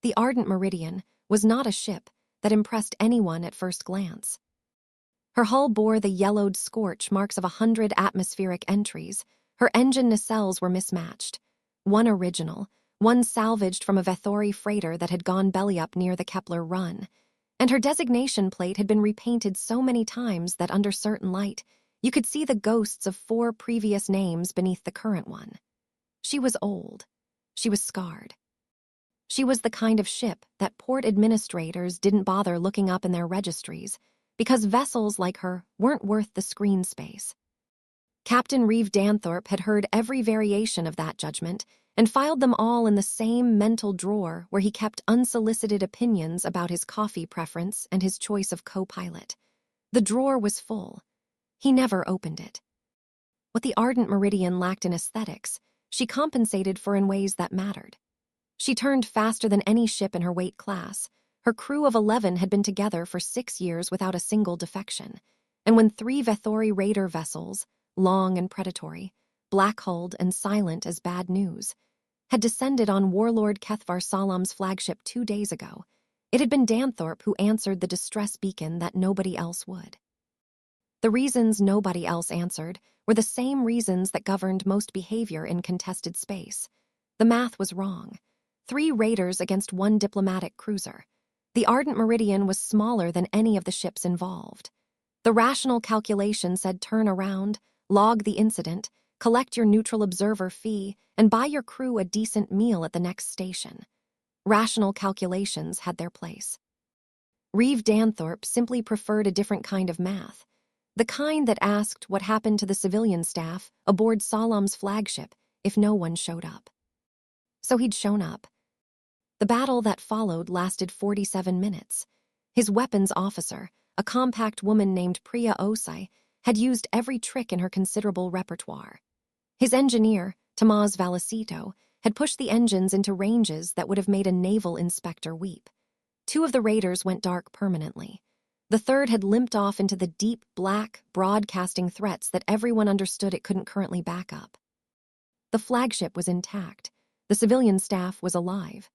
The Ardent Meridian was not a ship that impressed anyone at first glance. Her hull bore the yellowed scorch marks of 100 atmospheric entries. Her engine nacelles were mismatched. One original, one salvaged from a Vethori freighter that had gone belly-up near the Kepler run. And her designation plate had been repainted so many times that under certain light, you could see the ghosts of 4 previous names beneath the current one. She was old. She was scarred. She was the kind of ship that port administrators didn't bother looking up in their registries because vessels like her weren't worth the screen space. Captain Reeve Danthorpe had heard every variation of that judgment and filed them all in the same mental drawer where he kept unsolicited opinions about his coffee preference and his choice of co-pilot. The drawer was full. He never opened it. What the Ardent Meridian lacked in aesthetics, she compensated for in ways that mattered. She turned faster than any ship in her weight class. Her crew of 11 had been together for 6 years without a single defection. And when 3 Vethori raider vessels, long and predatory, black-hulled and silent as bad news, had descended on warlord Syvara Solaam's flagship 2 days ago, it had been Danthorpe who answered the distress beacon that nobody else would. The reasons nobody else answered were the same reasons that governed most behavior in contested space. The math was wrong. 3 raiders against 1 diplomatic cruiser. The Ardent Meridian was smaller than any of the ships involved. The rational calculation said turn around, log the incident, collect your neutral observer fee, and buy your crew a decent meal at the next station. Rational calculations had their place. Reeve Danthorpe simply preferred a different kind of math, the kind that asked what happened to the civilian staff aboard Solaam's flagship if no one showed up. So he'd shown up. The battle that followed lasted 47 minutes. His weapons officer, a compact woman named Priya Osai, had used every trick in her considerable repertoire. His engineer, Tomás Valicito, had pushed the engines into ranges that would have made a naval inspector weep. 2 of the raiders went dark permanently. The 3rd had limped off into the deep, black, broadcasting threats that everyone understood it couldn't currently back up. The flagship was intact. The civilian staff was alive.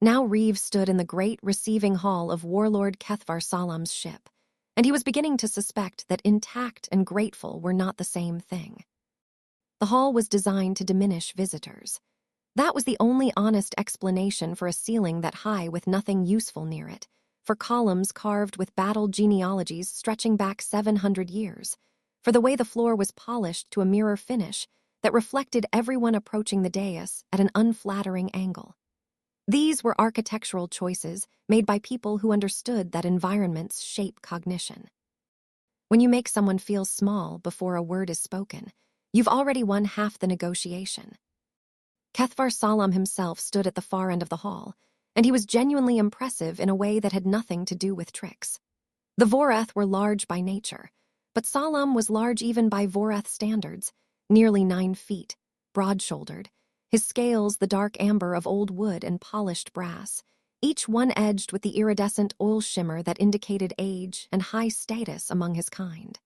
Now Reeve stood in the great receiving hall of warlord Syvara Solaam's ship, and he was beginning to suspect that intact and grateful were not the same thing. The hall was designed to diminish visitors. That was the only honest explanation for a ceiling that high with nothing useful near it, for columns carved with battled genealogies stretching back 700 years, for the way the floor was polished to a mirror finish that reflected everyone approaching the dais at an unflattering angle. These were architectural choices made by people who understood that environments shape cognition. When you make someone feel small before a word is spoken, you've already won half the negotiation. Syvara Solaam himself stood at the far end of the hall, and he was genuinely impressive in a way that had nothing to do with tricks. The Voreth were large by nature, but Solaam was large even by Voreth standards, nearly 9 feet, broad-shouldered, his scales the dark amber of old wood and polished brass, each one edged with the iridescent oil shimmer that indicated age and high status among his kind.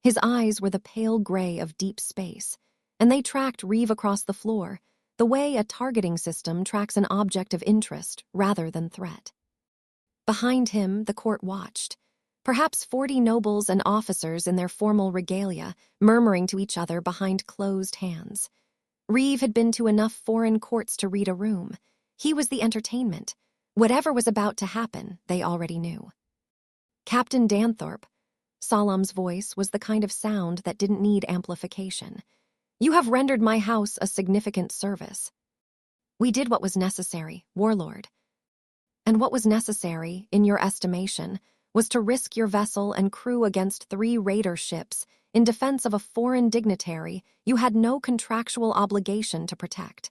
His eyes were the pale gray of deep space, and they tracked Reeve across the floor, the way a targeting system tracks an object of interest rather than threat. Behind him, the court watched, perhaps 40 nobles and officers in their formal regalia, murmuring to each other behind closed hands. Reeve had been to enough foreign courts to read a room. He was the entertainment. Whatever was about to happen, they already knew. Captain Danthorpe, Solaam's voice was the kind of sound that didn't need amplification. You have rendered my house a significant service. We did what was necessary, warlord. And what was necessary, in your estimation, was to risk your vessel and crew against 3 raider ships in defense of a foreign dignitary you had no contractual obligation to protect.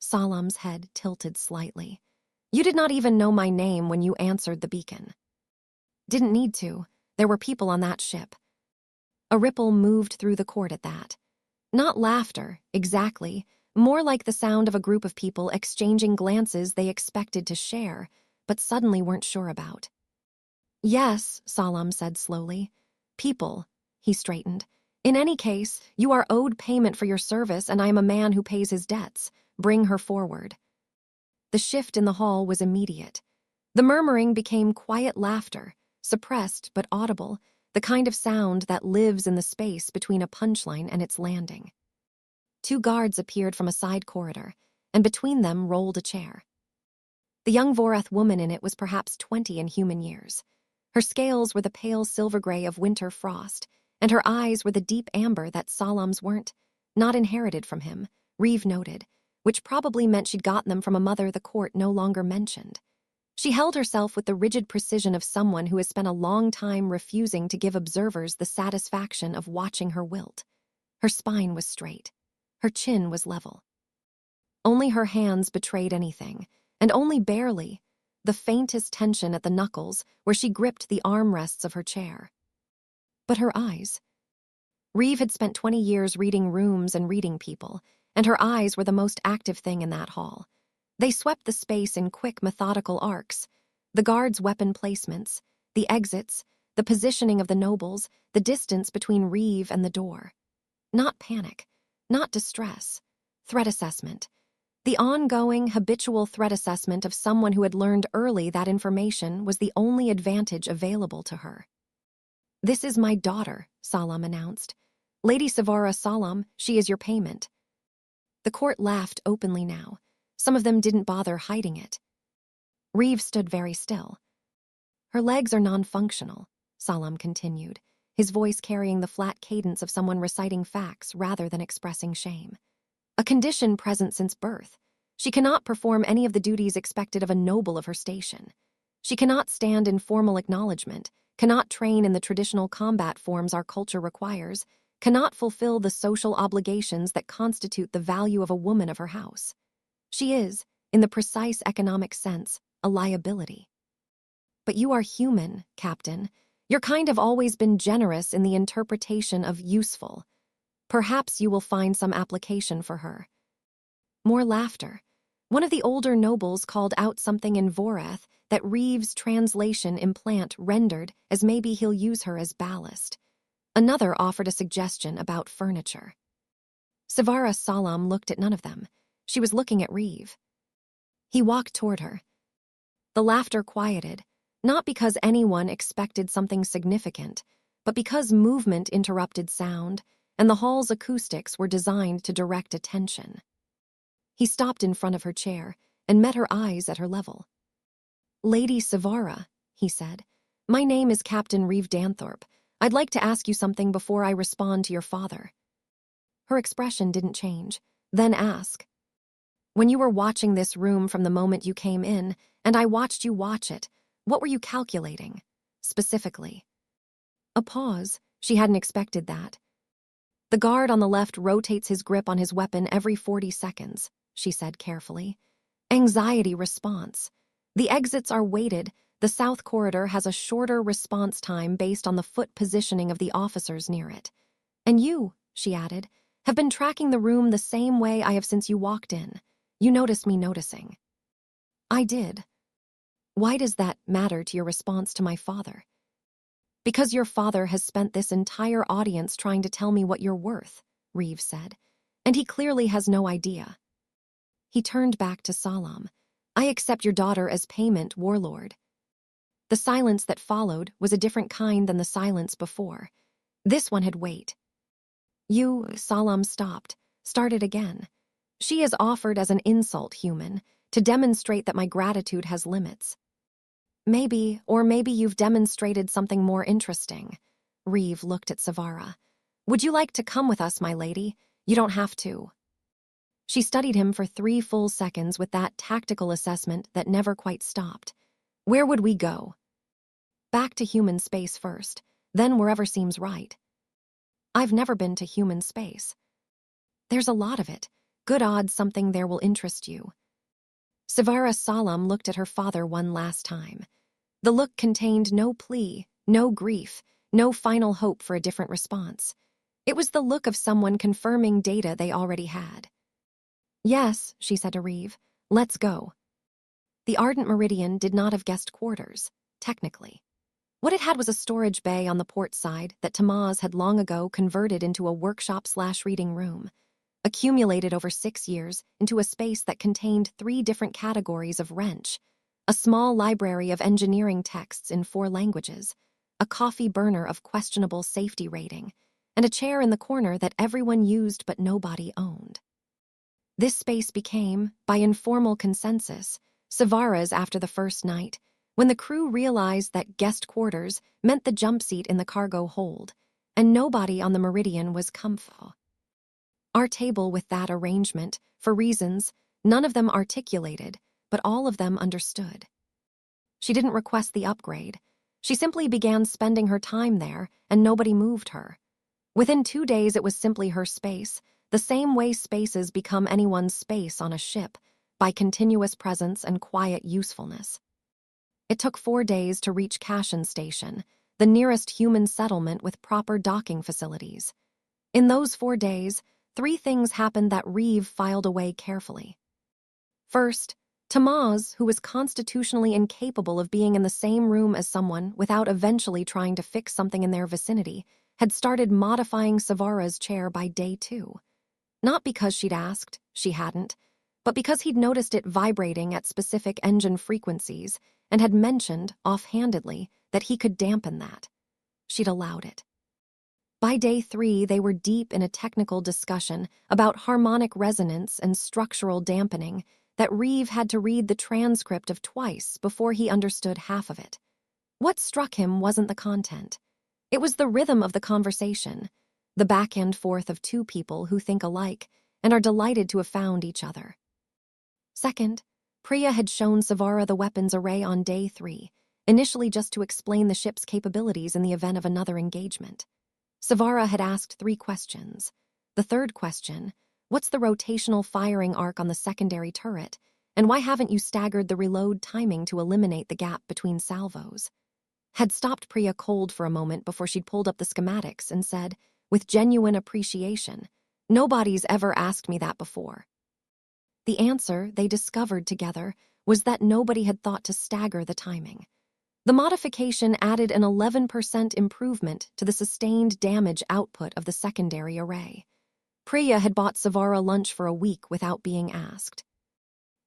Solaam's head tilted slightly. You did not even know my name when you answered the beacon. Didn't need to. There were people on that ship. A ripple moved through the court at that. Not laughter, exactly, more like the sound of a group of people exchanging glances they expected to share, but suddenly weren't sure about. Yes, Solaam said slowly. People. He straightened. In any case, you are owed payment for your service, and I am a man who pays his debts. Bring her forward. The shift in the hall was immediate. The murmuring became quiet laughter, suppressed but audible, the kind of sound that lives in the space between a punchline and its landing. 2 guards appeared from a side corridor, and between them rolled a chair. The young Vorath woman in it was perhaps 20 in human years. Her scales were the pale silver gray of winter frost, and her eyes were the deep amber that Solaam's weren't, not inherited from him, Reeve noted, which probably meant she'd gotten them from a mother the court no longer mentioned. She held herself with the rigid precision of someone who has spent a long time refusing to give observers the satisfaction of watching her wilt. Her spine was straight. Her chin was level. Only her hands betrayed anything, and only barely, the faintest tension at the knuckles where she gripped the armrests of her chair. But her eyes. Reeve had spent 20 years reading rooms and reading people, and her eyes were the most active thing in that hall. They swept the space in quick, methodical arcs. The guards' weapon placements, the exits, the positioning of the nobles, the distance between Reeve and the door. Not panic, not distress. Threat assessment. The ongoing, habitual threat assessment of someone who had learned early that information was the only advantage available to her. "This is my daughter," Solaam announced. "Lady Syvara Solaam, she is your payment." The court laughed openly now. Some of them didn't bother hiding it. Reeve stood very still. "Her legs are non-functional," Solaam continued, his voice carrying the flat cadence of someone reciting facts rather than expressing shame. "A condition present since birth. She cannot perform any of the duties expected of a noble of her station. She cannot stand in formal acknowledgement, cannot train in the traditional combat forms our culture requires, cannot fulfill the social obligations that constitute the value of a woman of her house. She is, in the precise economic sense, a liability." "But you are human, Captain. Your kind have always been generous in the interpretation of useful. Perhaps you will find some application for her." More laughter. One of the older nobles called out something in Vorath that Reeve's translation implant rendered as maybe he'll use her as ballast. Another offered a suggestion about furniture. Syvara Solaam looked at none of them. She was looking at Reeve. He walked toward her. The laughter quieted, not because anyone expected something significant, but because movement interrupted sound, and the hall's acoustics were designed to direct attention. He stopped in front of her chair and met her eyes at her level. "Lady Syvara," he said, "my name is Captain Reeve Danthorpe. I'd like to ask you something before I respond to your father." Her expression didn't change. "Then ask." "When you were watching this room from the moment you came in, and I watched you watch it, what were you calculating? Specifically?" A pause. She hadn't expected that. "The guard on the left rotates his grip on his weapon every 40 seconds, she said carefully. "Anxiety response. The exits are weighted. The south corridor has a shorter response time based on the foot positioning of the officers near it. And you," she added, "have been tracking the room the same way I have since you walked in. You noticed me noticing." "I did." "Why does that matter to your response to my father?" "Because your father has spent this entire audience trying to tell me what you're worth," Reeve said, "and he clearly has no idea." He turned back to Solaam. "I accept your daughter as payment, warlord." The silence that followed was a different kind than the silence before. This one had weight. "You," Solaam stopped, started again. "She is offered as an insult, human, to demonstrate that my gratitude has limits." Maybe you've demonstrated something more interesting." Reeve looked at Syvara. "Would you like to come with us, my lady? You don't have to." She studied him for 3 full seconds with that tactical assessment that never quite stopped. "Where would we go?" "Back to human space first, then wherever seems right." "I've never been to human space." "There's a lot of it. Good odds something there will interest you." Syvara Solaam looked at her father one last time. The look contained no plea, no grief, no final hope for a different response. It was the look of someone confirming data they already had. "Yes," she said to Reeve, "let's go." The Ardent Meridian did not have guest quarters, technically. What it had was a storage bay on the port side that Tamaz had long ago converted into a workshop/reading room. accumulated over 6 years into a space that contained 3 different categories of wrench, a small library of engineering texts in 4 languages, a coffee burner of questionable safety rating, and a chair in the corner that everyone used but nobody owned. This space became, by informal consensus, Syvara's after the first night, when the crew realized that guest quarters meant the jump seat in the cargo hold, and nobody on the Meridian was comfy. Our table with that arrangement, for reasons none of them articulated, but all of them understood. She didn't request the upgrade. She simply began spending her time there, and nobody moved her. Within 2 days, it was simply her space, the same way spaces become anyone's space on a ship, by continuous presence and quiet usefulness. It took 4 days to reach Cashin Station, the nearest human settlement with proper docking facilities. In those 4 days, 3 things happened that Reeve filed away carefully. First, Tamaz, who was constitutionally incapable of being in the same room as someone without eventually trying to fix something in their vicinity, had started modifying Syvara's chair by day 2. Not because she'd asked, she hadn't, but because he'd noticed it vibrating at specific engine frequencies and had mentioned, offhandedly, that he could dampen that. She'd allowed it. By day 3, they were deep in a technical discussion about harmonic resonance and structural dampening that Reeve had to read the transcript of twice before he understood half of it. What struck him wasn't the content. It was the rhythm of the conversation, the back and forth of 2 people who think alike and are delighted to have found each other. Second, Priya had shown Syvara the weapons array on day 3, initially just to explain the ship's capabilities in the event of another engagement. Syvara had asked 3 questions. The third question, what's the rotational firing arc on the secondary turret, and why haven't you staggered the reload timing to eliminate the gap between salvos? Had stopped Priya cold for a moment before she'd pulled up the schematics and said, with genuine appreciation, "Nobody's ever asked me that before." The answer, they discovered together, was that nobody had thought to stagger the timing. The modification added an 11% improvement to the sustained damage output of the secondary array. Priya had bought Syvara lunch for a week without being asked.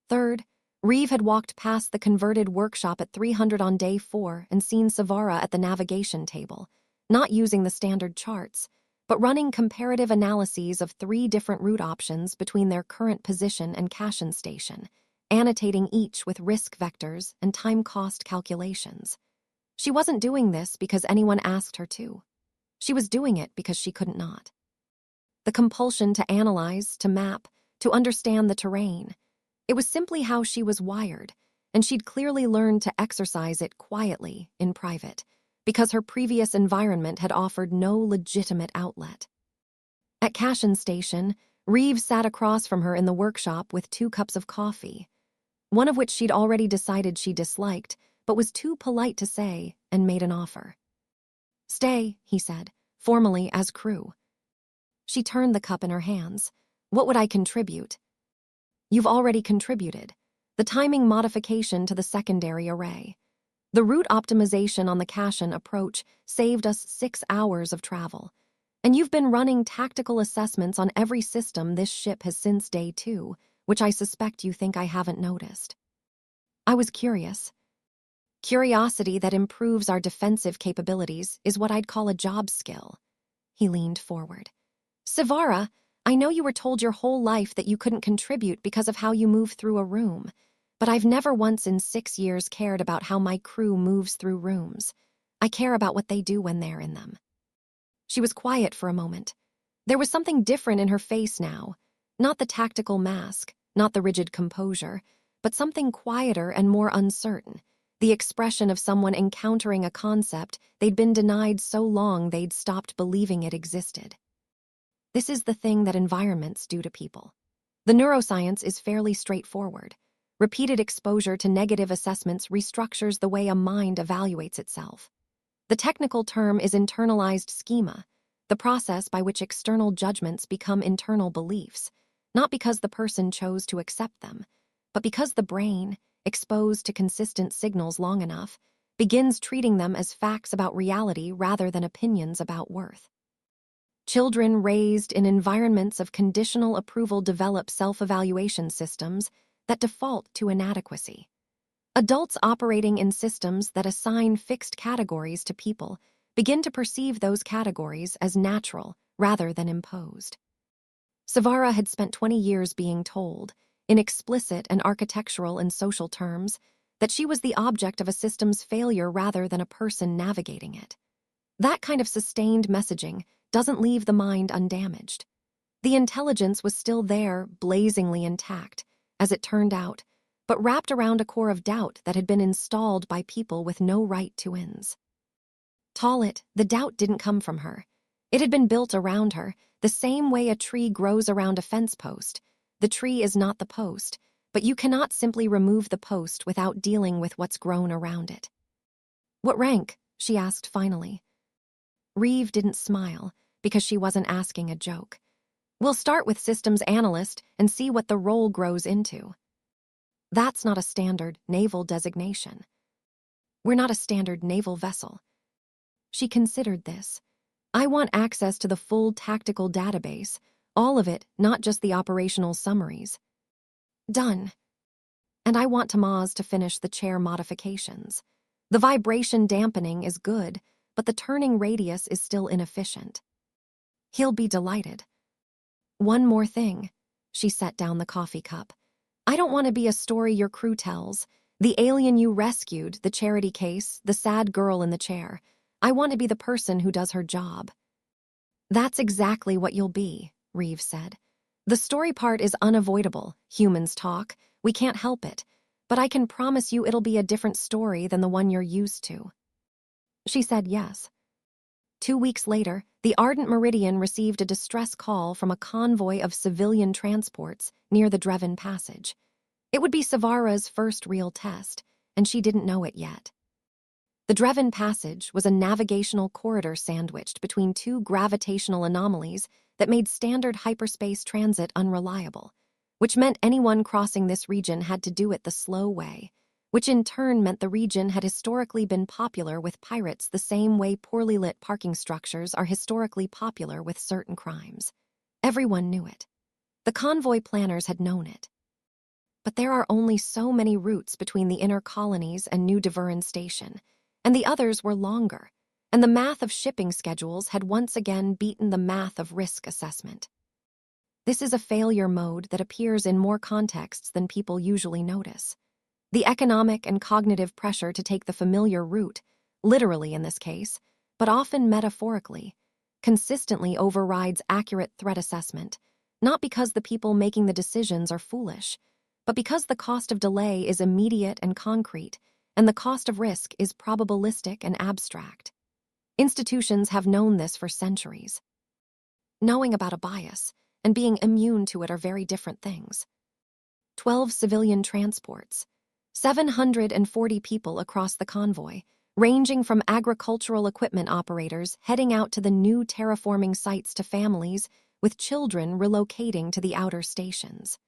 Third, Reeve had walked past the converted workshop at 300 on day 4 and seen Syvara at the navigation table, not using the standard charts, but running comparative analyses of 3 different route options between their current position and Cashin Station, annotating each with risk vectors and time-cost calculations. She wasn't doing this because anyone asked her to. She was doing it because she couldn't not. The compulsion to analyze, to map, to understand the terrain. It was simply how she was wired, and she'd clearly learned to exercise it quietly, in private, because her previous environment had offered no legitimate outlet. At Cashin Station, Reeve sat across from her in the workshop with 2 cups of coffee, one of which she'd already decided she disliked, but was too polite to say, and made an offer. "Stay," he said, formally as crew. She turned the cup in her hands. "What would I contribute?" "You've already contributed. The timing modification to the secondary array. The route optimization on the Cashin approach saved us 6 hours of travel. And you've been running tactical assessments on every system this ship has since day 2, which I suspect you think I haven't noticed." I was curious. Curiosity that improves our defensive capabilities is what I'd call a job skill. He leaned forward. "Syvara, I know you were told your whole life that you couldn't contribute because of how you move through a room, but I've never once in 6 years cared about how my crew moves through rooms. I care about what they do when they're in them." She was quiet for a moment. There was something different in her face now, not the tactical mask, not the rigid composure, but something quieter and more uncertain, the expression of someone encountering a concept they'd been denied so long they'd stopped believing it existed. This is the thing that environments do to people. The neuroscience is fairly straightforward. Repeated exposure to negative assessments restructures the way a mind evaluates itself. The technical term is internalized schema, the process by which external judgments become internal beliefs, not because the person chose to accept them, but because the brain, exposed to consistent signals long enough, begins treating them as facts about reality rather than opinions about worth. Children raised in environments of conditional approval develop self-evaluation systems that default to inadequacy. Adults operating in systems that assign fixed categories to people begin to perceive those categories as natural rather than imposed. Syvara had spent 20 years being told, in explicit and architectural and social terms, that she was the object of a system's failure rather than a person navigating it. That kind of sustained messaging doesn't leave the mind undamaged. The intelligence was still there, blazingly intact, as it turned out, but wrapped around a core of doubt that had been installed by people with no right to wins. The doubt didn't come from her. It had been built around her, the same way a tree grows around a fence post. The tree is not the post, but you cannot simply remove the post without dealing with what's grown around it. "What rank?" she asked finally. Reeve didn't smile, because she wasn't asking a joke. "We'll start with systems analyst and see what the role grows into." "That's not a standard naval designation." "We're not a standard naval vessel." She considered this. "I want access to the full tactical database, all of it, not just the operational summaries." "Done." "And I want Tamaz to finish the chair modifications. The vibration dampening is good, but the turning radius is still inefficient." "He'll be delighted." "One more thing." She set down the coffee cup. "I don't want to be a story your crew tells. The alien you rescued, the charity case, the sad girl in the chair. I want to be the person who does her job." "That's exactly what you'll be," Reeve said. "The story part is unavoidable. Humans talk. We can't help it. But I can promise you it'll be a different story than the one you're used to." She said yes. 2 weeks later, the Ardent Meridian received a distress call from a convoy of civilian transports near the Dreven Passage. It would be Syvara's first real test, and she didn't know it yet. The Dreven Passage was a navigational corridor sandwiched between two gravitational anomalies that made standard hyperspace transit unreliable, which meant anyone crossing this region had to do it the slow way, which in turn meant the region had historically been popular with pirates the same way poorly lit parking structures are historically popular with certain crimes. Everyone knew it. The convoy planners had known it. But there are only so many routes between the inner colonies and New Deveran Station, and the others were longer, and the math of shipping schedules had once again beaten the math of risk assessment. This is a failure mode that appears in more contexts than people usually notice. The economic and cognitive pressure to take the familiar route, literally in this case, but often metaphorically, consistently overrides accurate threat assessment, not because the people making the decisions are foolish, but because the cost of delay is immediate and concrete, and the cost of risk is probabilistic and abstract. Institutions have known this for centuries. Knowing about a bias and being immune to it are very different things. 12 civilian transports, 740 people across the convoy, ranging from agricultural equipment operators heading out to the new terraforming sites to families with children relocating to the outer stations.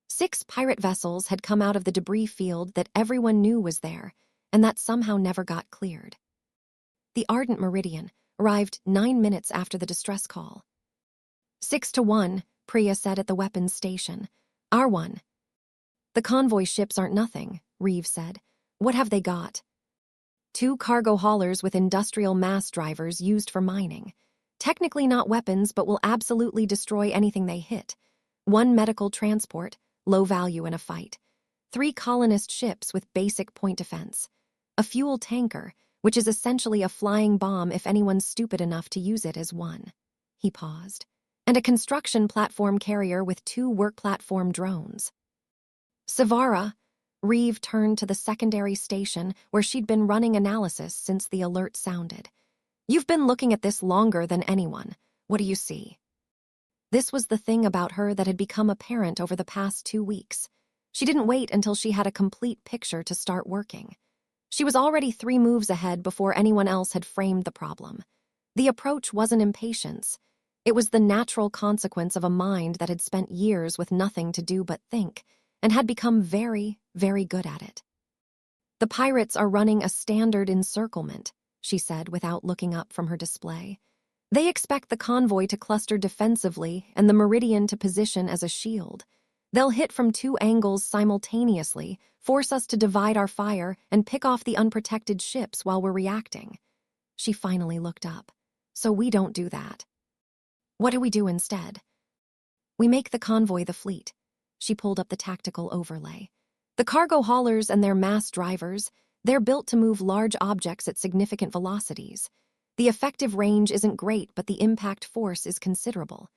6 pirate vessels had come out of the debris field that everyone knew was there, and that somehow never got cleared. The Ardent Meridian arrived 9 minutes after the distress call. 6-1, Priya said at the weapons station. R1. "The convoy ships aren't nothing," Reeve said. "What have they got?" 2 cargo haulers with industrial mass drivers used for mining. Technically not weapons, but will absolutely destroy anything they hit. 1 medical transport, low value in a fight. 3 colonist ships with basic point defense. A fuel tanker, which is essentially a flying bomb if anyone's stupid enough to use it as one. He paused. And a construction platform carrier with 2 work platform drones. Syvara. Reeve turned to the secondary station where she'd been running analysis since the alert sounded. "You've been looking at this longer than anyone. What do you see?" This was the thing about her that had become apparent over the past 2 weeks. She didn't wait until she had a complete picture to start working. She was already 3 moves ahead before anyone else had framed the problem. The approach wasn't impatience. It was the natural consequence of a mind that had spent years with nothing to do but think, and had become very, very good at it. "The pirates are running a standard encirclement," she said without looking up from her display. They expect the convoy to cluster defensively and the Meridian to position as a shield. They'll hit from two angles simultaneously, force us to divide our fire, and pick off the unprotected ships while we're reacting. She finally looked up. So we don't do that. What do we do instead? We make the convoy the fleet. She pulled up the tactical overlay. The cargo haulers and their mass drivers, they're built to move large objects at significant velocities. The effective range isn't great, but the impact force is considerable.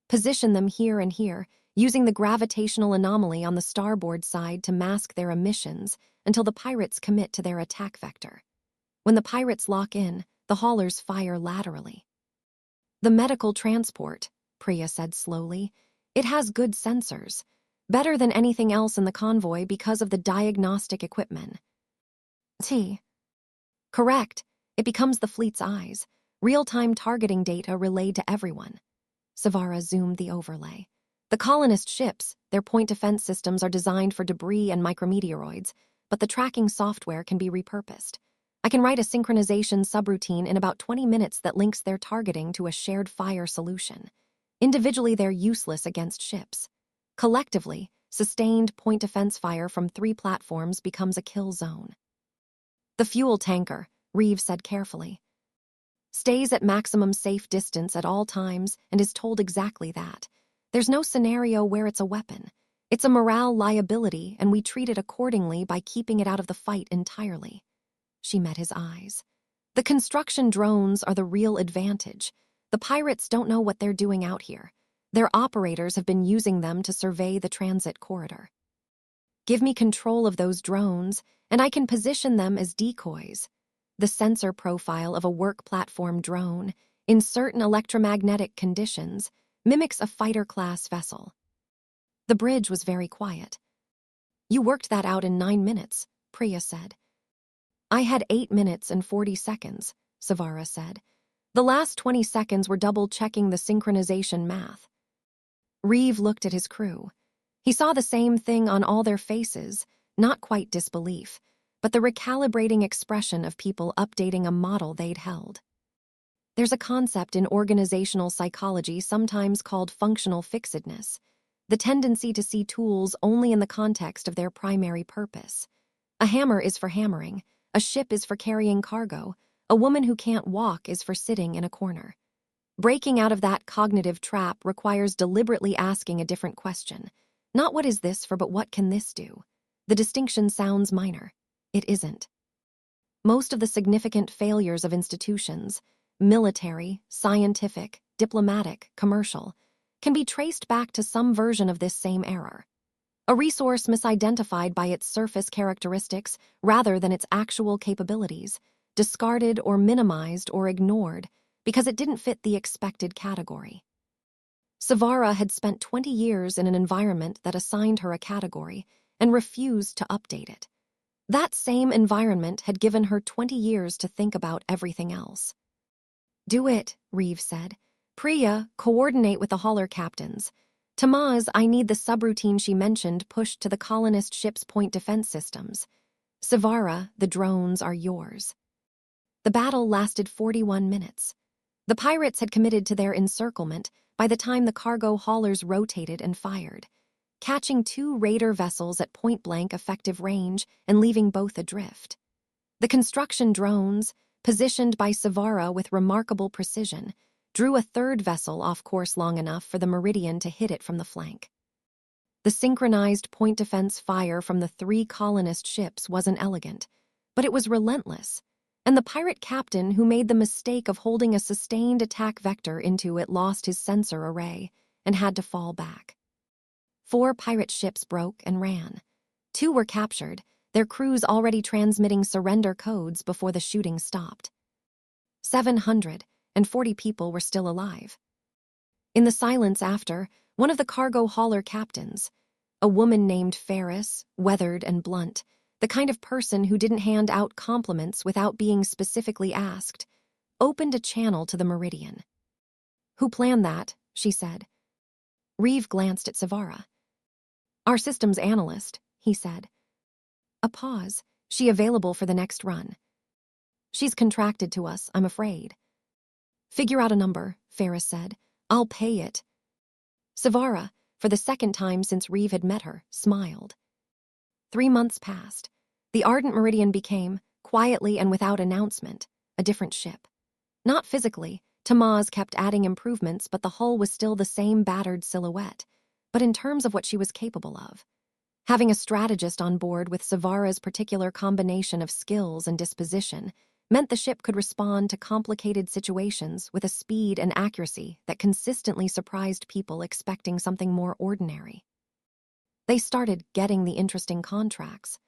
Position them here and here, using the gravitational anomaly on the starboard side to mask their emissions until the pirates commit to their attack vector. When the pirates lock in, the haulers fire laterally. The medical transport, Priya said slowly. It has good sensors. Better than anything else in the convoy because of the diagnostic equipment. Correct. It becomes the fleet's eyes. Real-time targeting data relayed to everyone. Syvara zoomed the overlay. The colonist ships, their point defense systems are designed for debris and micrometeoroids, but the tracking software can be repurposed. I can write a synchronization subroutine in about 20 minutes that links their targeting to a shared fire solution. Individually, they're useless against ships. Collectively, sustained point defense fire from 3 platforms becomes a kill zone. The fuel tanker, Reeve said carefully, stays at maximum safe distance at all times and is told exactly that. There's no scenario where it's a weapon. It's a morale liability, and we treat it accordingly by keeping it out of the fight entirely. She met his eyes. The construction drones are the real advantage. The pirates don't know what they're doing out here. Their operators have been using them to survey the transit corridor. Give me control of those drones, and I can position them as decoys. The sensor profile of a work platform drone, in certain electromagnetic conditions, mimics a fighter-class vessel. The bridge was very quiet. You worked that out in 9 minutes, Priya said. I had 8 minutes and 40 seconds, Syvara said. The last 20 seconds were double-checking the synchronization math. Reeve looked at his crew. He saw the same thing on all their faces, not quite disbelief, but the recalibrating expression of people updating a model they'd held. There's a concept in organizational psychology sometimes called functional fixedness, the tendency to see tools only in the context of their primary purpose. A hammer is for hammering, a ship is for carrying cargo, a woman who can't walk is for sitting in a corner. Breaking out of that cognitive trap requires deliberately asking a different question. Not what is this for, but what can this do? The distinction sounds minor. It isn't. Most of the significant failures of institutions, military, scientific, diplomatic, commercial, can be traced back to some version of this same error. A resource misidentified by its surface characteristics rather than its actual capabilities, discarded or minimized or ignored because it didn't fit the expected category. Syvara had spent 20 years in an environment that assigned her a category and refused to update it. That same environment had given her 20 years to think about everything else. Do it, Reeve said. Priya, coordinate with the hauler captains. Tamaz, I need the subroutine she mentioned pushed to the colonist ship's point defense systems. Syvara, the drones are yours. The battle lasted 41 minutes. The pirates had committed to their encirclement by the time the cargo haulers rotated and fired, catching 2 raider vessels at point-blank effective range and leaving both adrift. The construction drones, positioned by Syvara with remarkable precision, drew a 3rd vessel off course long enough for the Meridian to hit it from the flank. The synchronized point defense fire from the 3 colonist ships wasn't elegant, but it was relentless, and the pirate captain who made the mistake of holding a sustained attack vector into it lost his sensor array and had to fall back. 4 pirate ships broke and ran. 2 were captured, their crews already transmitting surrender codes before the shooting stopped. 740 people were still alive. In the silence after, one of the cargo hauler captains, a woman named Ferris, weathered and blunt, the kind of person who didn't hand out compliments without being specifically asked, opened a channel to the Meridian. Who planned that? She said. Reeve glanced at Syvara. Our systems analyst, he said. A pause. She available for the next run? She's contracted to us, I'm afraid. Figure out a number, Ferris said. I'll pay it. Syvara, for the second time since Reeve had met her, smiled. 3 months passed. The Ardent Meridian became, quietly and without announcement, a different ship. Not physically, Tamaz kept adding improvements, but the hull was still the same battered silhouette, but in terms of what she was capable of. Having a strategist on board with Syvara's particular combination of skills and disposition meant the ship could respond to complicated situations with a speed and accuracy that consistently surprised people expecting something more ordinary. They started getting the interesting contracts.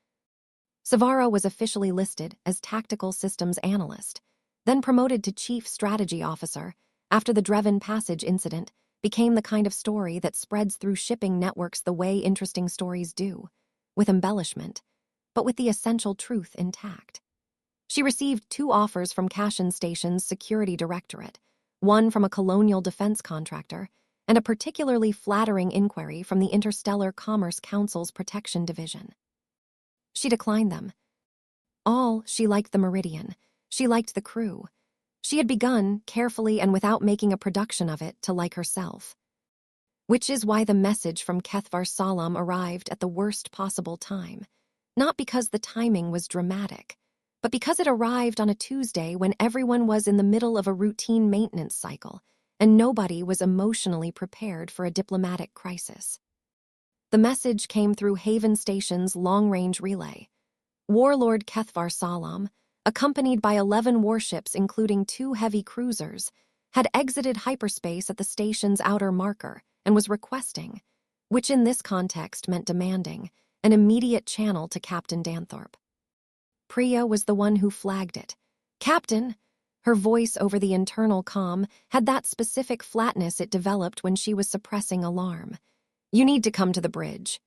Syvara was officially listed as Tactical Systems Analyst, then promoted to Chief Strategy Officer after the Dreven Passage incident became the kind of story that spreads through shipping networks the way interesting stories do, with embellishment, but with the essential truth intact. She received 2 offers from Cashin Station's Security Directorate, one from a colonial defense contractor, and a particularly flattering inquiry from the Interstellar Commerce Council's Protection Division. She declined them. She liked the Meridian. She liked the crew. She had begun, carefully and without making a production of it, to like herself. Which is why the message from Syvara Solaam arrived at the worst possible time. Not because the timing was dramatic, but because it arrived on a Tuesday when everyone was in the middle of a routine maintenance cycle, and nobody was emotionally prepared for a diplomatic crisis. The message came through Haven Station's long-range relay. Warlord Syvara Solaam, accompanied by 11 warships including 2 heavy cruisers, had exited hyperspace at the station's outer marker and was requesting, which in this context meant demanding, an immediate channel to Captain Danthorpe. Priya was the one who flagged it. Captain! Her voice over the internal comm had that specific flatness it developed when she was suppressing alarm. You need to come to the bridge.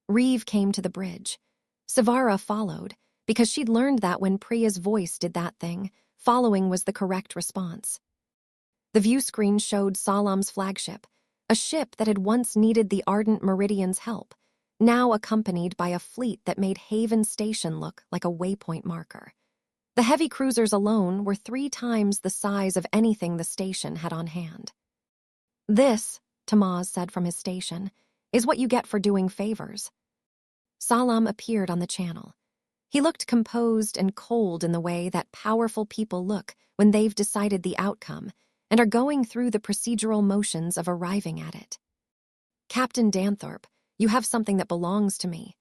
Reeve came to the bridge. Syvara followed, because she'd learned that when Priya's voice did that thing, following was the correct response. The view screen showed Salaam's flagship, a ship that had once needed the Ardent Meridian's help, now accompanied by a fleet that made Haven Station look like a waypoint marker. The heavy cruisers alone were 3 times the size of anything the station had on hand. This, Tamaz said from his station, is what you get for doing favors. Solaam appeared on the channel. He looked composed and cold in the way that powerful people look when they've decided the outcome and are going through the procedural motions of arriving at it. Captain Danthorpe, you have something that belongs to me.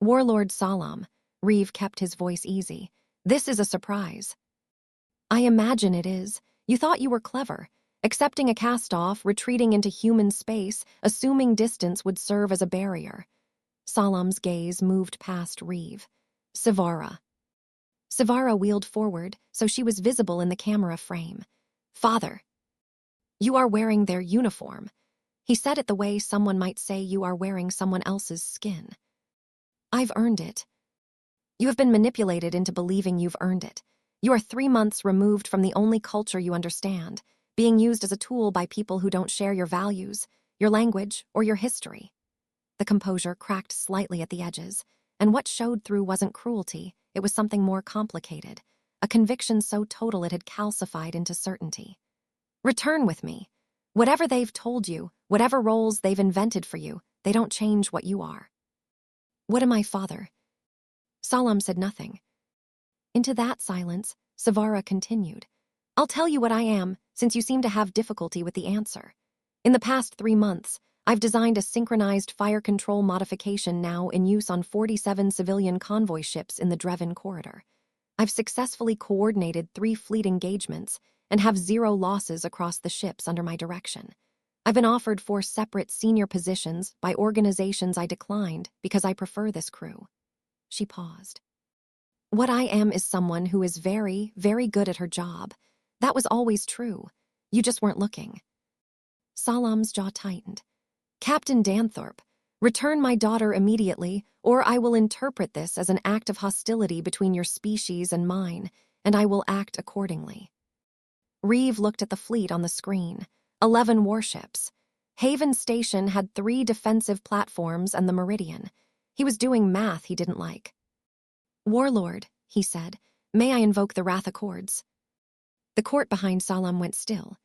Warlord Solaam, Reeve kept his voice easy. This is a surprise. I imagine it is. You thought you were clever, accepting a cast-off, retreating into human space, assuming distance would serve as a barrier. Salaam's gaze moved past Reeve. Syvara. Syvara wheeled forward, so she was visible in the camera frame. Father. You are wearing their uniform. He said it the way someone might say you are wearing someone else's skin. I've earned it. You have been manipulated into believing you've earned it. You are 3 months removed from the only culture you understand, being used as a tool by people who don't share your values, your language, or your history. The composure cracked slightly at the edges, and what showed through wasn't cruelty, it was something more complicated, a conviction so total it had calcified into certainty. Return with me. Whatever they've told you, whatever roles they've invented for you, they don't change what you are. What am I, Father? Solaam said nothing. Into that silence, Syvara continued. I'll tell you what I am, since you seem to have difficulty with the answer. In the past 3 months, I've designed a synchronized fire control modification now in use on 47 civilian convoy ships in the Dreven corridor. I've successfully coordinated 3 fleet engagements and have 0 losses across the ships under my direction. I've been offered 4 separate senior positions by organizations I declined because I prefer this crew. She paused. What I am is someone who is very, very good at her job. That was always true. You just weren't looking. Salaam's jaw tightened. Captain Danthorpe, return my daughter immediately, or I will interpret this as an act of hostility between your species and mine, and I will act accordingly. Reeve looked at the fleet on the screen. 11 warships. Haven Station had 3 defensive platforms and the Meridian. He was doing math he didn't like. Warlord, he said, may I invoke the Wrath Accords? The court behind Solaam went still.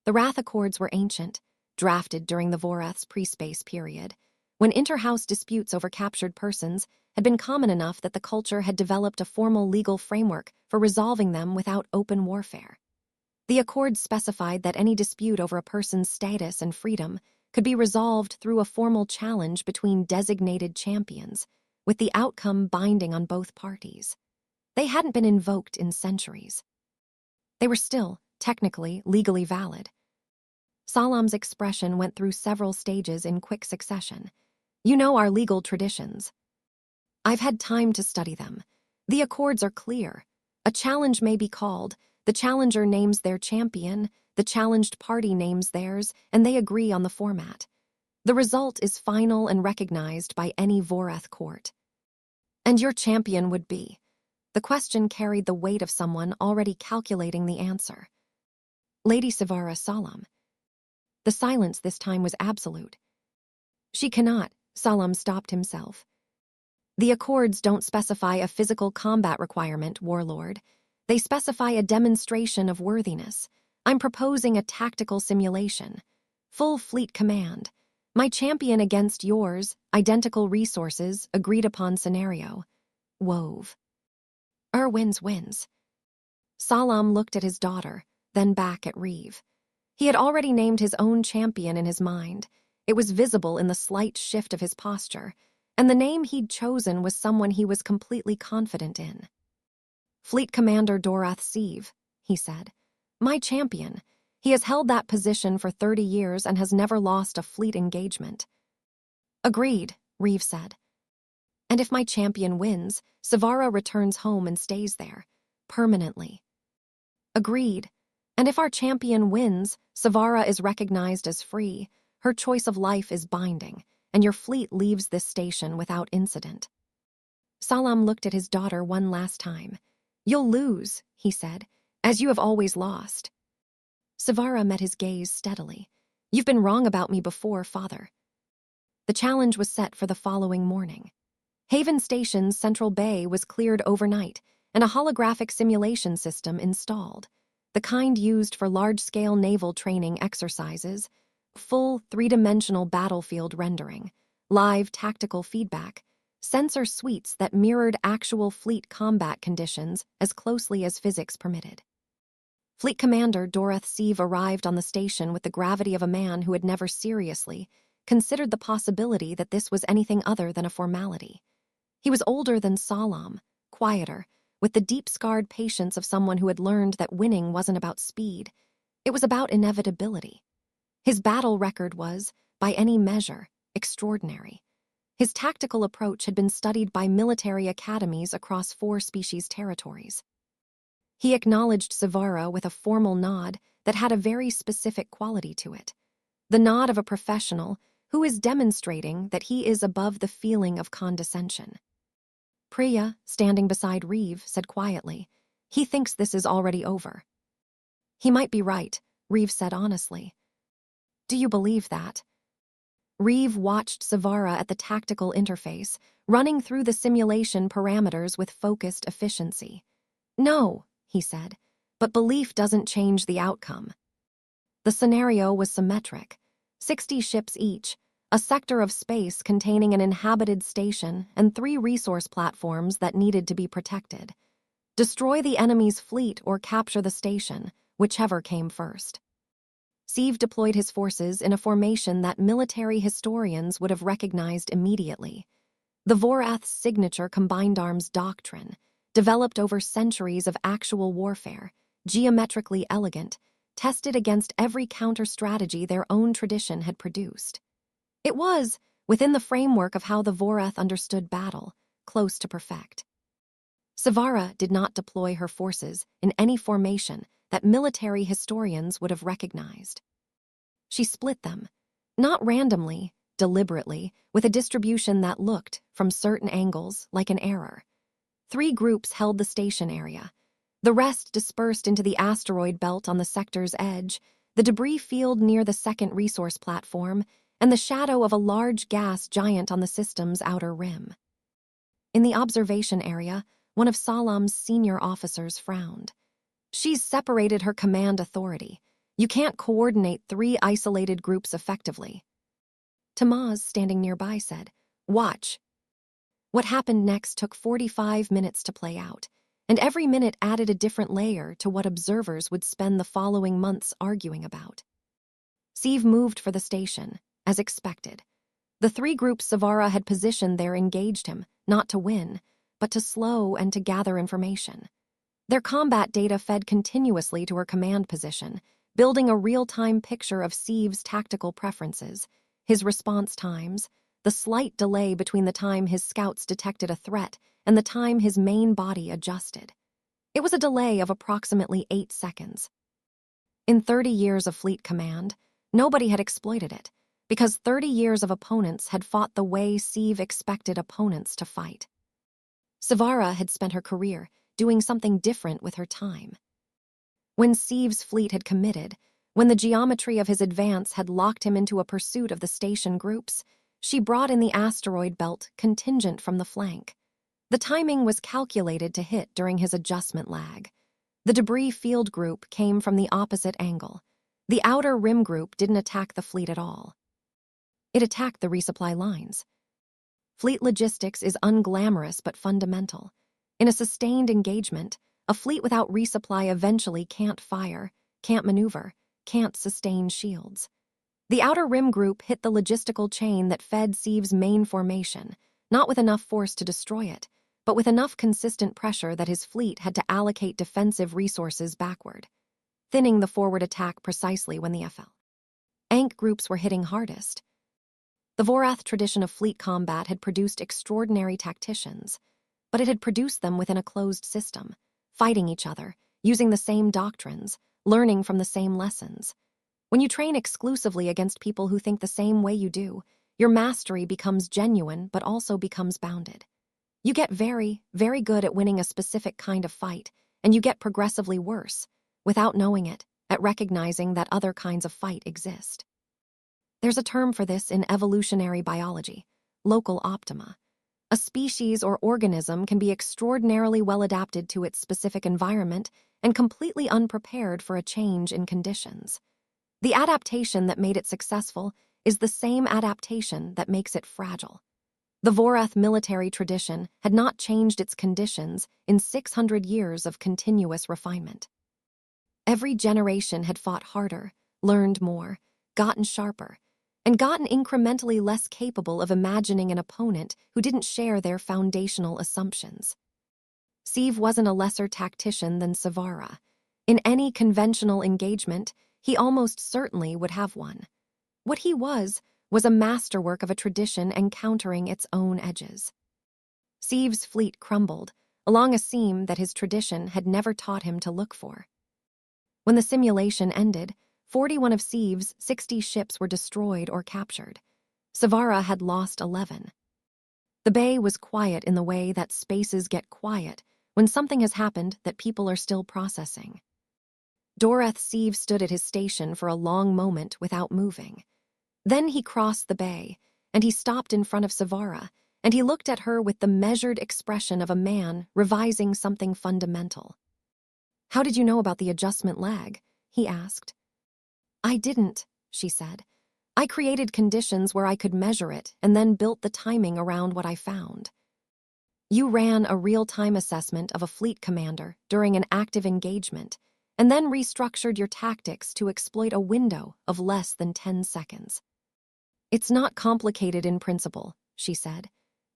The Wrath Accords were ancient, drafted during the Vorath's pre-space period, when inter-house disputes over captured persons had been common enough that the culture had developed a formal legal framework for resolving them without open warfare. The Accords specified that any dispute over a person's status and freedom could be resolved through a formal challenge between designated champions, with the outcome binding on both parties. They hadn't been invoked in centuries. They were still, technically, legally valid. Salaam's expression went through several stages in quick succession. You know our legal traditions. I've had time to study them. The Accords are clear. A challenge may be called, the challenger names their champion, the challenged party names theirs, and they agree on the format. The result is final and recognized by any Vorath court. And your champion would be. The question carried the weight of someone already calculating the answer. Lady Syvara Solaam. The silence this time was absolute. She cannot, Solaam stopped himself. The Accords don't specify a physical combat requirement, warlord. They specify a demonstration of worthiness. I'm proposing a tactical simulation. Full fleet command. My champion against yours, identical resources, agreed upon scenario. Wove. Wins. Solaam looked at his daughter, then back at Reeve. He had already named his own champion in his mind. It was visible in the slight shift of his posture, and the name he'd chosen was someone he was completely confident in. Fleet Commander Dorath Sieve, he said. My champion. He has held that position for 30 years and has never lost a fleet engagement. Agreed, Reeve said. And if my champion wins, Syvara returns home and stays there, permanently. Agreed. And if our champion wins, Syvara is recognized as free, her choice of life is binding, and your fleet leaves this station without incident. Solaam looked at his daughter one last time. You'll lose, he said, as you have always lost. Syvara met his gaze steadily. You've been wrong about me before, father. The challenge was set for the following morning. Haven Station's central bay was cleared overnight, and a holographic simulation system installed, the kind used for large-scale naval training exercises, full three-dimensional battlefield rendering, live tactical feedback, sensor suites that mirrored actual fleet combat conditions as closely as physics permitted. Fleet Commander Dorath Sieve arrived on the station with the gravity of a man who had never seriously considered the possibility that this was anything other than a formality. He was older than Solaam, quieter, with the deep-scarred patience of someone who had learned that winning wasn't about speed. It was about inevitability. His battle record was, by any measure, extraordinary. His tactical approach had been studied by military academies across 4 species territories. He acknowledged Syvara with a formal nod that had a very specific quality to it. The nod of a professional who is demonstrating that he is above the feeling of condescension. Priya, standing beside Reeve, said quietly, He thinks this is already over. He might be right, Reeve said honestly. Do you believe that? Reeve watched Syvara at the tactical interface, running through the simulation parameters with focused efficiency. No, he said, but belief doesn't change the outcome. The scenario was symmetric. 60 ships each, a sector of space containing an inhabited station and 3 resource platforms that needed to be protected. Destroy the enemy's fleet or capture the station, whichever came first. Sieve deployed his forces in a formation that military historians would have recognized immediately. The Vorath's signature combined arms doctrine, developed over centuries of actual warfare, geometrically elegant, tested against every counter-strategy their own tradition had produced. It was, within the framework of how the Vorath understood battle, close to perfect. Syvara did not deploy her forces in any formation that military historians would have recognized. She split them, not randomly, deliberately, with a distribution that looked, from certain angles, like an error. 3 groups held the station area. The rest dispersed into the asteroid belt on the sector's edge, the debris field near the second resource platform, and the shadow of a large gas giant on the system's outer rim. In the observation area, one of Salaam's senior officers frowned. She's separated her command authority. You can't coordinate 3 isolated groups effectively. Tamaz, standing nearby, said, "Watch." What happened next took 45 minutes to play out, and every minute added a different layer to what observers would spend the following months arguing about. Siv moved for the station, as expected. The 3 groups Syvara had positioned there engaged him, not to win, but to slow and to gather information. Their combat data fed continuously to her command position, building a real-time picture of Siv's tactical preferences, his response times, the slight delay between the time his scouts detected a threat and the time his main body adjusted. It was a delay of approximately 8 seconds. In 30 years of fleet command, nobody had exploited it, because 30 years of opponents had fought the way Siv expected opponents to fight. Syvara had spent her career doing something different with her time. When Siv's fleet had committed, when the geometry of his advance had locked him into a pursuit of the station groups, she brought in the asteroid belt contingent from the flank. The timing was calculated to hit during his adjustment lag. The debris field group came from the opposite angle. The outer rim group didn't attack the fleet at all. It attacked the resupply lines. Fleet logistics is unglamorous but fundamental. In a sustained engagement, a fleet without resupply eventually can't fire, can't maneuver, can't sustain shields. The outer rim group hit the logistical chain that fed Siv's main formation, not with enough force to destroy it, but with enough consistent pressure that his fleet had to allocate defensive resources backward, thinning the forward attack precisely when the FL Ank groups were hitting hardest. The Vorath tradition of fleet combat had produced extraordinary tacticians, but it had produced them within a closed system, fighting each other, using the same doctrines, learning from the same lessons. When you train exclusively against people who think the same way you do, your mastery becomes genuine but also becomes bounded. You get very, very good at winning a specific kind of fight, and you get progressively worse, without knowing it, at recognizing that other kinds of fight exist. There's a term for this in evolutionary biology: local optima. A species or organism can be extraordinarily well adapted to its specific environment and completely unprepared for a change in conditions. The adaptation that made it successful is the same adaptation that makes it fragile. The Vorath military tradition had not changed its conditions in 600 years of continuous refinement. Every generation had fought harder, learned more, gotten sharper, and gotten incrementally less capable of imagining an opponent who didn't share their foundational assumptions. Siv wasn't a lesser tactician than Syvara. In any conventional engagement, he almost certainly would have won. What he was a masterwork of a tradition encountering its own edges. Siv's fleet crumbled, along a seam that his tradition had never taught him to look for. When the simulation ended, 41 of Siv's 60 ships were destroyed or captured. Syvara had lost 11. The bay was quiet in the way that spaces get quiet when something has happened that people are still processing. Doreth Siv stood at his station for a long moment without moving. Then he crossed the bay, and he stopped in front of Syvara, and he looked at her with the measured expression of a man revising something fundamental. "How did you know about the adjustment lag?" he asked. "I didn't," she said. "I created conditions where I could measure it and then built the timing around what I found." You ran a real-time assessment of a fleet commander during an active engagement, and then restructured your tactics to exploit a window of less than 10 seconds. "It's not complicated in principle," she said.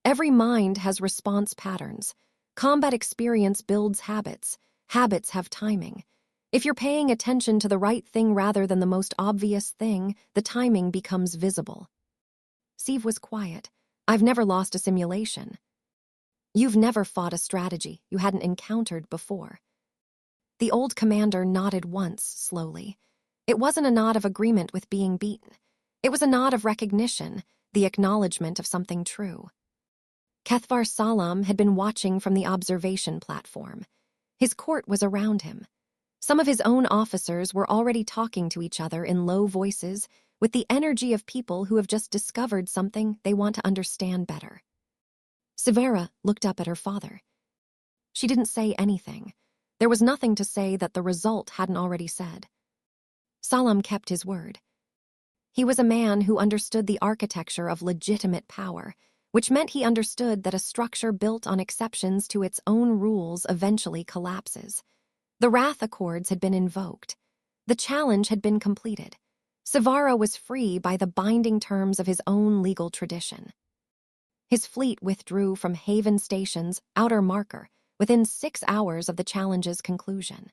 "Every mind has response patterns. Combat experience builds habits. Habits have timing. If you're paying attention to the right thing rather than the most obvious thing, the timing becomes visible." Siv was quiet. "I've never lost a simulation." "You've never fought a strategy you hadn't encountered before." The old commander nodded once, slowly. It wasn't a nod of agreement with being beaten. It was a nod of recognition, the acknowledgement of something true. Syvara Solaam had been watching from the observation platform. His court was around him. Some of his own officers were already talking to each other in low voices with the energy of people who have just discovered something they want to understand better. Syvara looked up at her father. She didn't say anything. There was nothing to say that the result hadn't already said. Solaam kept his word. He was a man who understood the architecture of legitimate power, which meant he understood that a structure built on exceptions to its own rules eventually collapses. The Wrath Accords had been invoked. The challenge had been completed. Syvara was free by the binding terms of his own legal tradition. His fleet withdrew from Haven Station's outer marker within 6 hours of the challenge's conclusion.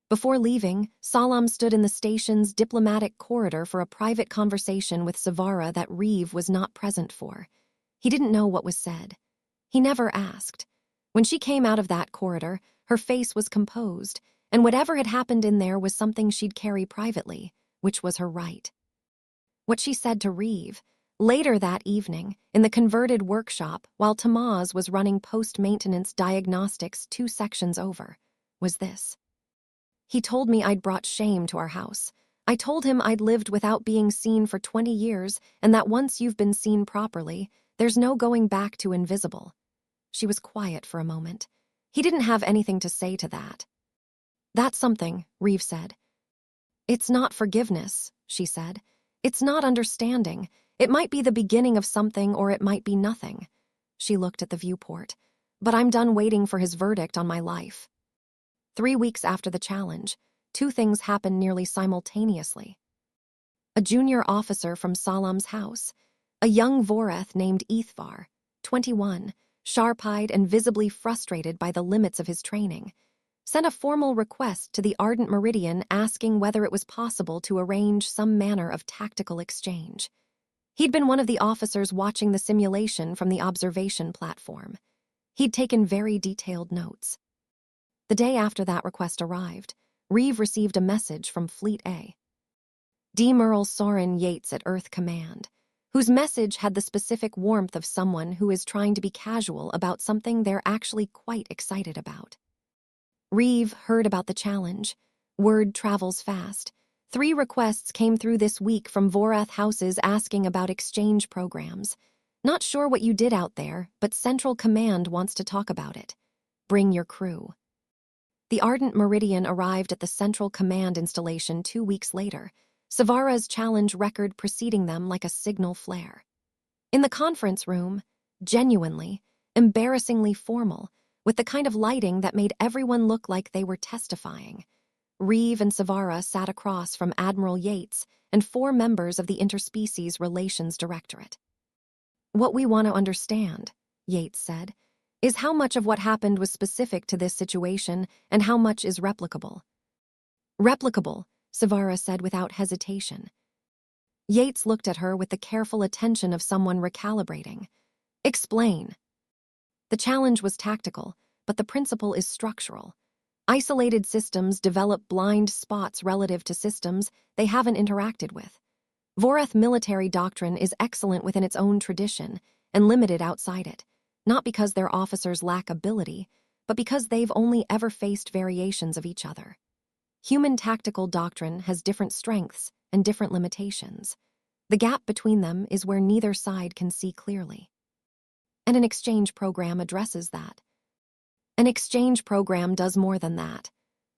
Before leaving, Solaam stood in the station's diplomatic corridor for a private conversation with Syvara that Reeve was not present for. He didn't know what was said. He never asked. When she came out of that corridor, her face was composed, and whatever had happened in there was something she'd carry privately, which was her right. What she said to Reeve, later that evening, in the converted workshop while Tamaz was running post-maintenance diagnostics 2 sections over, was this. He told me I'd brought shame to our house. I told him I'd lived without being seen for 20 years and that once you've been seen properly, there's no going back to invisible. She was quiet for a moment. He didn't have anything to say to that. That's something, Reeve said. It's not forgiveness, she said. It's not understanding. It might be the beginning of something or it might be nothing. She looked at the viewport. But I'm done waiting for his verdict on my life. 3 weeks after the challenge, 2 things happened nearly simultaneously. A junior officer from Salaam's house, a young Voreth named Ithvar, 21, sharp-eyed and visibly frustrated by the limits of his training, sent a formal request to the Ardent Meridian asking whether it was possible to arrange some manner of tactical exchange. He'd been one of the officers watching the simulation from the observation platform. He'd taken very detailed notes. The day after that request arrived, Reeve received a message from Fleet A. Admiral Soren Yates at Earth Command, whose message had the specific warmth of someone who is trying to be casual about something they're actually quite excited about. Reeve heard about the challenge. Word travels fast. 3 requests came through this week from Voreth houses asking about exchange programs. Not sure what you did out there, but Central Command wants to talk about it. Bring your crew. The Ardent Meridian arrived at the Central Command installation 2 weeks later, Syvara's challenge record preceding them like a signal flare. In the conference room, genuinely, embarrassingly formal, with the kind of lighting that made everyone look like they were testifying, Reeve and Syvara sat across from Admiral Yates and 4 members of the Interspecies Relations Directorate. What we want to understand, Yates said, is how much of what happened was specific to this situation and how much is replicable. Replicable, Syvara said without hesitation. Yates looked at her with the careful attention of someone recalibrating. Explain. The challenge was tactical, but the principle is structural. Isolated systems develop blind spots relative to systems they haven't interacted with. Voreth military doctrine is excellent within its own tradition and limited outside it. Not because their officers lack ability, but because they've only ever faced variations of each other. Human tactical doctrine has different strengths and different limitations. The gap between them is where neither side can see clearly. And an exchange program addresses that. An exchange program does more than that.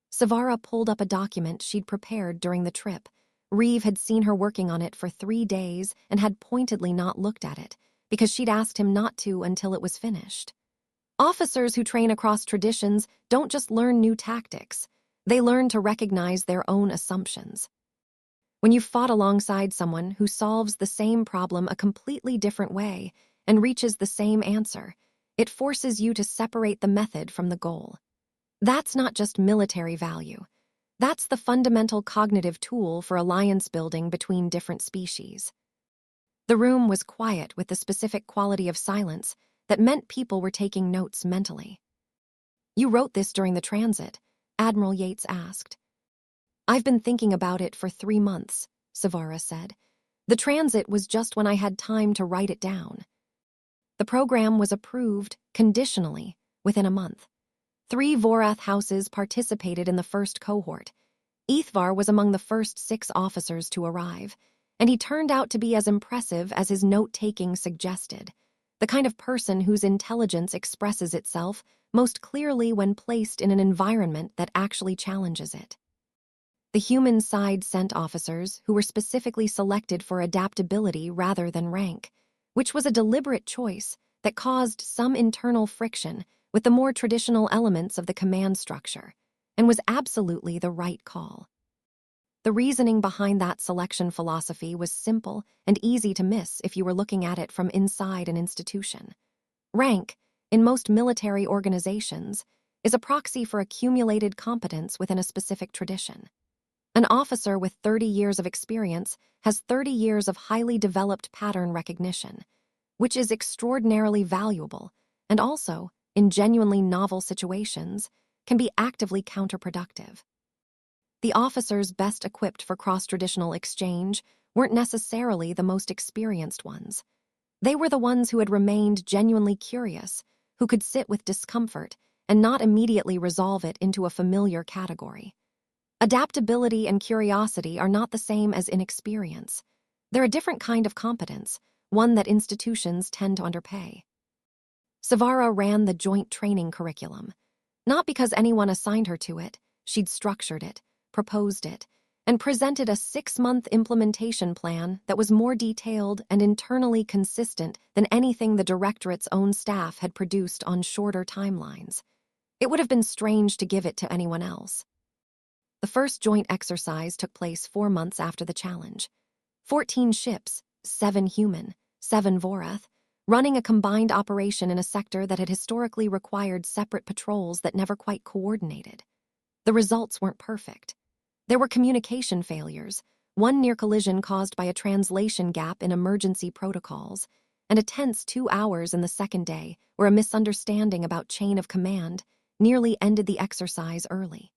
Syvara pulled up a document she'd prepared during the trip. Reeve had seen her working on it for 3 days and had pointedly not looked at it, because she'd asked him not to until it was finished. Officers who train across traditions don't just learn new tactics. They learn to recognize their own assumptions. When you've fought alongside someone who solves the same problem a completely different way and reaches the same answer, it forces you to separate the method from the goal. That's not just military value. That's the fundamental cognitive tool for alliance building between different species. The room was quiet with the specific quality of silence that meant people were taking notes mentally. You wrote this during the transit, Admiral Yates asked. I've been thinking about it for 3 months, Syvara said. The transit was just when I had time to write it down. The program was approved, conditionally, within a month. 3 Voreth houses participated in the first cohort. Ithvar was among the first 6 officers to arrive, and he turned out to be as impressive as his note-taking suggested. the kind of person whose intelligence expresses itself most clearly when placed in an environment that actually challenges it. The human side sent officers who were specifically selected for adaptability rather than rank, which was a deliberate choice that caused some internal friction with the more traditional elements of the command structure, and was absolutely the right call. The reasoning behind that selection philosophy was simple and easy to miss if you were looking at it from inside an institution. Rank, in most military organizations, is a proxy for accumulated competence within a specific tradition. An officer with 30 years of experience has 30 years of highly developed pattern recognition, which is extraordinarily valuable and also, in genuinely novel situations, can be actively counterproductive. The officers best equipped for cross-traditional exchange weren't necessarily the most experienced ones. They were the ones who had remained genuinely curious, who could sit with discomfort and not immediately resolve it into a familiar category. Adaptability and curiosity are not the same as inexperience. They're a different kind of competence, one that institutions tend to underpay. Syvara ran the joint training curriculum. Not because anyone assigned her to it, she'd structured it, proposed it, and presented a 6-month implementation plan that was more detailed and internally consistent than anything the directorate's own staff had produced on shorter timelines. It would have been strange to give it to anyone else. The first joint exercise took place 4 months after the challenge. 14 ships, 7 human, 7 Vorath, running a combined operation in a sector that had historically required separate patrols that never quite coordinated. The results weren't perfect. There were communication failures, one near collision caused by a translation gap in emergency protocols, and a tense 2 hours in the second day where a misunderstanding about chain of command nearly ended the exercise early.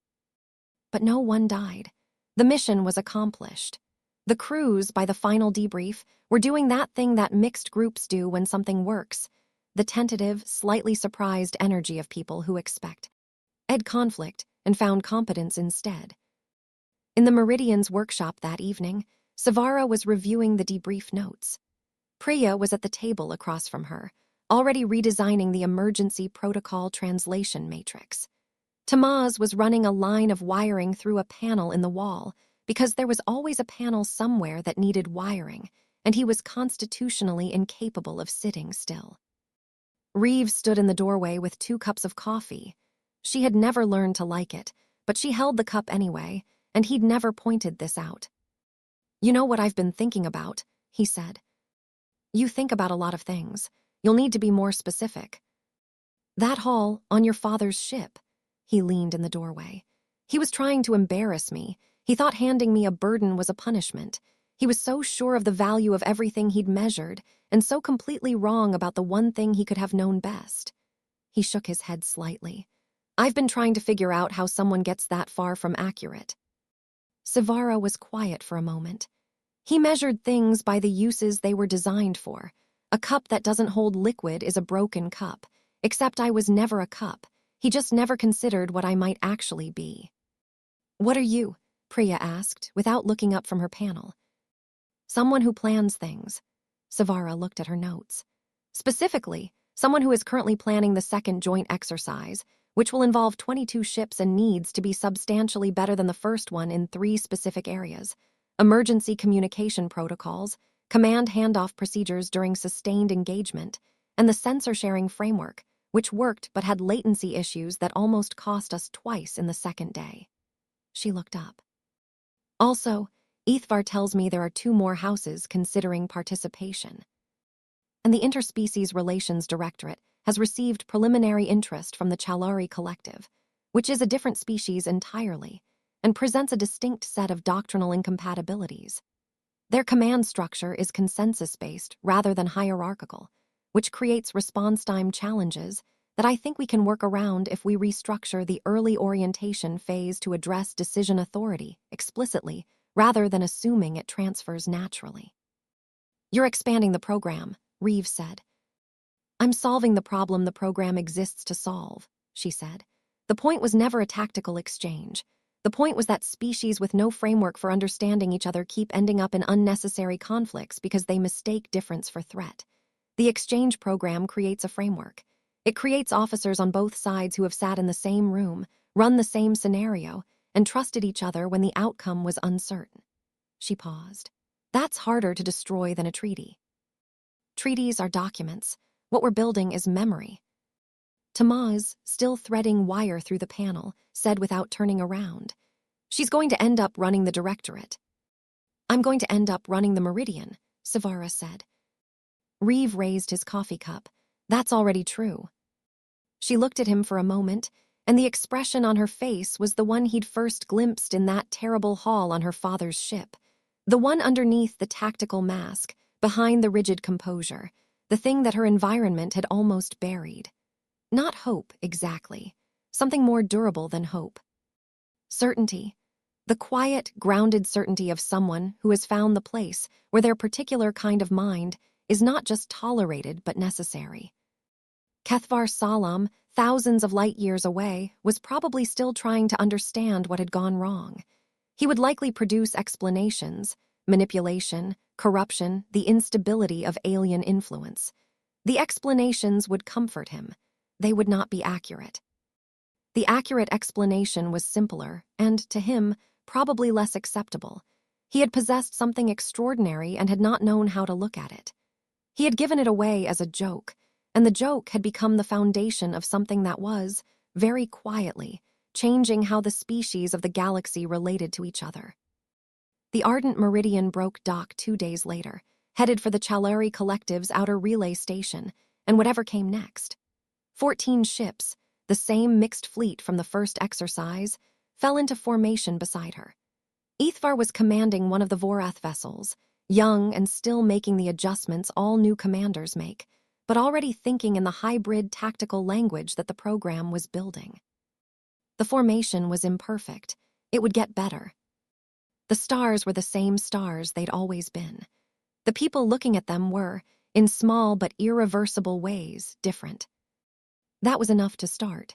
But no one died. The mission was accomplished. The crews, by the final debrief, were doing that thing that mixed groups do when something works, the tentative, slightly surprised energy of people who expect conflict and found competence instead. In the Meridian's workshop that evening, Syvara was reviewing the debrief notes. Priya was at the table across from her, already redesigning the emergency protocol translation matrix. Tamaz was running a line of wiring through a panel in the wall because there was always a panel somewhere that needed wiring, and he was constitutionally incapable of sitting still. Reeve stood in the doorway with 2 cups of coffee. She had never learned to like it, but she held the cup anyway, and he'd never pointed this out. "You know what I've been thinking about," he said. "You think about a lot of things. You'll need to be more specific." "That haul on your father's ship." He leaned in the doorway. He was trying to embarrass me. He thought handing me a burden was a punishment. He was so sure of the value of everything he'd measured, and so completely wrong about the one thing he could have known best. He shook his head slightly. "I've been trying to figure out how someone gets that far from accurate." Syvara was quiet for a moment. He measured things by the uses they were designed for. A cup that doesn't hold liquid is a broken cup, except I was never a cup. He just never considered what I might actually be. "What are you?" Priya asked, without looking up from her panel. "Someone who plans things." Syvara looked at her notes. "Specifically, someone who is currently planning the second joint exercise, which will involve 22 ships and needs to be substantially better than the first one in 3 specific areas: emergency communication protocols, command handoff procedures during sustained engagement, and the sensor-sharing framework, which worked but had latency issues that almost cost us twice in the second day." She looked up. "Also, Ithvar tells me there are 2 more houses considering participation. And the Interspecies Relations Directorate has received preliminary interest from the Chalari Collective, which is a different species entirely, and presents a distinct set of doctrinal incompatibilities. Their command structure is consensus-based rather than hierarchical, which creates response time challenges that I think we can work around if we restructure the early orientation phase to address decision authority explicitly rather than assuming it transfers naturally." "You're expanding the program," Reeve said. "I'm solving the problem the program exists to solve," she said. "The point was never a tactical exchange. The point was that species with no framework for understanding each other keep ending up in unnecessary conflicts because they mistake difference for threat. The exchange program creates a framework. It creates officers on both sides who have sat in the same room, run the same scenario, and trusted each other when the outcome was uncertain. She paused. That's harder to destroy than a treaty. Treaties are documents. What we're building is memory. Tamaz, still threading wire through the panel, said without turning around. She's going to end up running the directorate. I'm going to end up running the Meridian, Syvara said. Reeve raised his coffee cup. That's already true. She looked at him for a moment, and the expression on her face was the one he'd first glimpsed in that terrible hall on her father's ship. The one underneath the tactical mask, behind the rigid composure, the thing that her environment had almost buried. Not hope, exactly. Something more durable than hope. Certainty. The quiet, grounded certainty of someone who has found the place where their particular kind of mind is not just tolerated but necessary. Syvara Solaam, thousands of light years away, was probably still trying to understand what had gone wrong. He would likely produce explanations, manipulation, corruption, the instability of alien influence. The explanations would comfort him. They would not be accurate. The accurate explanation was simpler and, to him, probably less acceptable. He had possessed something extraordinary and had not known how to look at it. He had given it away as a joke, and the joke had become the foundation of something that was, very quietly, changing how the species of the galaxy related to each other. The Ardent Meridian broke dock 2 days later, headed for the Chalari Collective's outer relay station, and whatever came next. 14 ships, the same mixed fleet from the first exercise, fell into formation beside her. Ithvar was commanding one of the Vorath vessels, young and still making the adjustments all new commanders make, but already thinking in the hybrid tactical language that the program was building. The formation was imperfect. It would get better. The stars were the same stars they'd always been. The people looking at them were, in small but irreversible ways, different. That was enough to start.